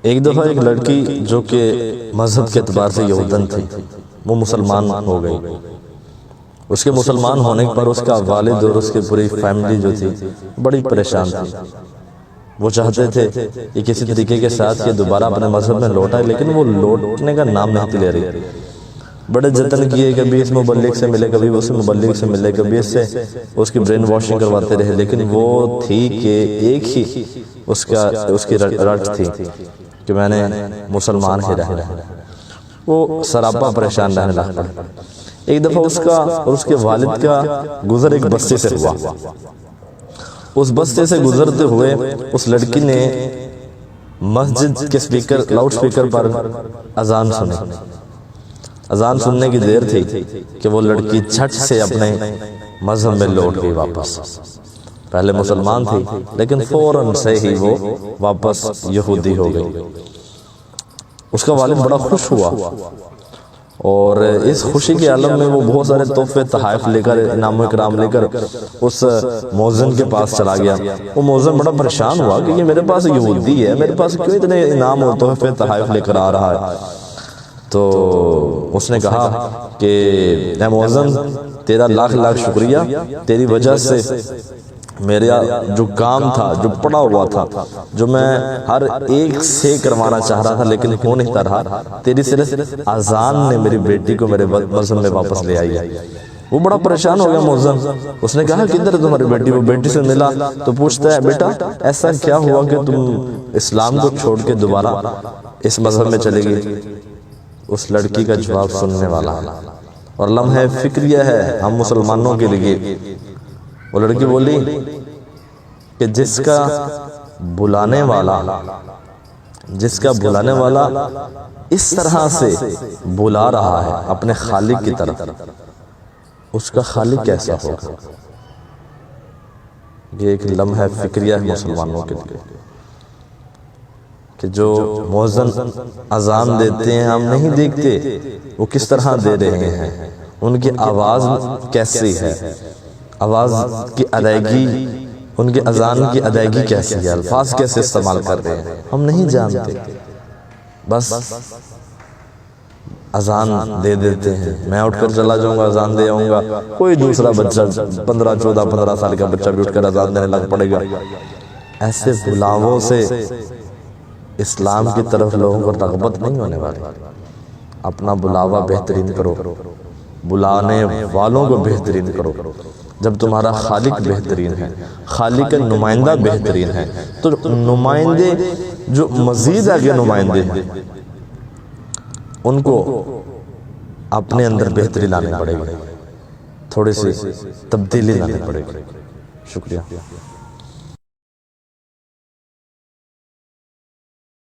ایک دفعہ ایک لڑکی جو کہ مذہب کے اعتبار سے یہودن تھی، وہ مسلمان ہو گئی۔ اس کے مسلمان ہونے پر اس کا والد اور اس کی پوری فیملی جو تھی بڑی پریشان تھی۔ وہ چاہتے تھے کہ کسی طریقے کے ساتھ کہ دوبارہ اپنے مذہب میں لوٹائے، لیکن وہ لوٹنے کا نام نہیں لے رہی۔ بڑے جتن کیے، کبھی اس مبلغ سے ملے، کبھی اس مبلغ سے ملے، کبھی اس سے اس کی برین واشنگ کرواتے رہے، لیکن وہ تھی کہ ایک ہی اس کی رٹ تھی کہ میں نے مسلمان ہی رہنا ہے۔ وہ سراپا پریشان رہنے لگا۔ ایک دفعہ اس کا اور اس کے والد کا گزر ایک بستی سے ہوا۔ اس بستی سے گزرتے ہوئے اس لڑکی نے مسجد کے لاؤڈ سپیکر پر اذان سنی۔ اذان سننے کی دیر تھی کہ وہ لڑکی جھٹ سے اپنے مذہب میں لوٹ گئی واپس۔ پہلے مسلمان تھی لیکن فوراً سے ہی وہ واپس یہودی ہو گئی۔ اس کا والد بڑا خوش ہوا اور اس خوشی کے عالم میں وہ بہت سارے تحفے تحائف لے کر، انعام و اکرام لے کر اس مؤذن کے پاس چلا گیا۔ وہ مؤذن بڑا پریشان ہوا کہ یہ میرے پاس یہودی ہے، میرے پاس کیوں اتنے انعام و تحفے تحائف لے کر آ رہا ہے؟ تو اس نے کہا کہ اے مؤذن، تیرا لاکھ لاکھ شکریہ، تیری وجہ سے میرا جو کام تھا، جو پڑا ہوا تھا، جو میں ہر ایک سے کروانا چاہ رہا تھا لیکن ہو نہیں رہا، تیری صرف اذان نے میری بیٹی کو میرے مذہب میں واپس لے آئی ہے۔ وہ بڑا پریشان ہو گیا مؤذن۔ اس نے کہا کدھر ہے تمہاری بیٹی؟ وہ بیٹی سے ملا تو پوچھتا ہے بیٹا ایسا کیا ہوا کہ تم اسلام کو چھوڑ کے دوبارہ اس مذہب میں چلے گئی؟ اس لڑکی کا جواب سننے والا اور لمحہ فکریہ ہے ہم مسلمانوں کے لیے۔ وہ لڑکی بولی کہ جس کا بلانے والا اس طرح سے بلا رہا ہے اپنے خالق کی طرف، اس کا خالق کیسا ہوگا؟ یہ ایک لمحہ فکریہ ہے مسلمانوں کے لیے کہ جو مؤذن اذان دیتے ہیں ہم نہیں دیکھتے وہ کس طرح دے رہے ہیں، ان کی آواز کیسی ہے، آواز کی ادائیگی، ان کی اذان کی ادائیگی کیسی ہے، الفاظ کیسے استعمال کر رہے ہیں ہم نہیں جانتے، بس اذان دے دیتے ہیں۔ میں اٹھ کر چلا جاؤں گا، اذان دے آؤں گا، کوئی دوسرا بچہ 15 سال کا بچہ بھی اٹھ کر اذان دینے لگ پڑے گا۔ ایسے بلاووں سے اسلام کی طرف لوگوں کو رغبت نہیں ہونے والی۔ اپنا بلاوا بہترین کرو، بلانے والوں کو بہترین کرو۔ جب تمہارا خالق بہترین ہے، خالق نمائندہ بہترین ہے، تو نمائندے جو مزید آگے نمائندے ہیں ان کو اپنے اندر بہتری لانے پڑے گی، تھوڑی سی تبدیلی لانے پڑے گی۔ شکریہ۔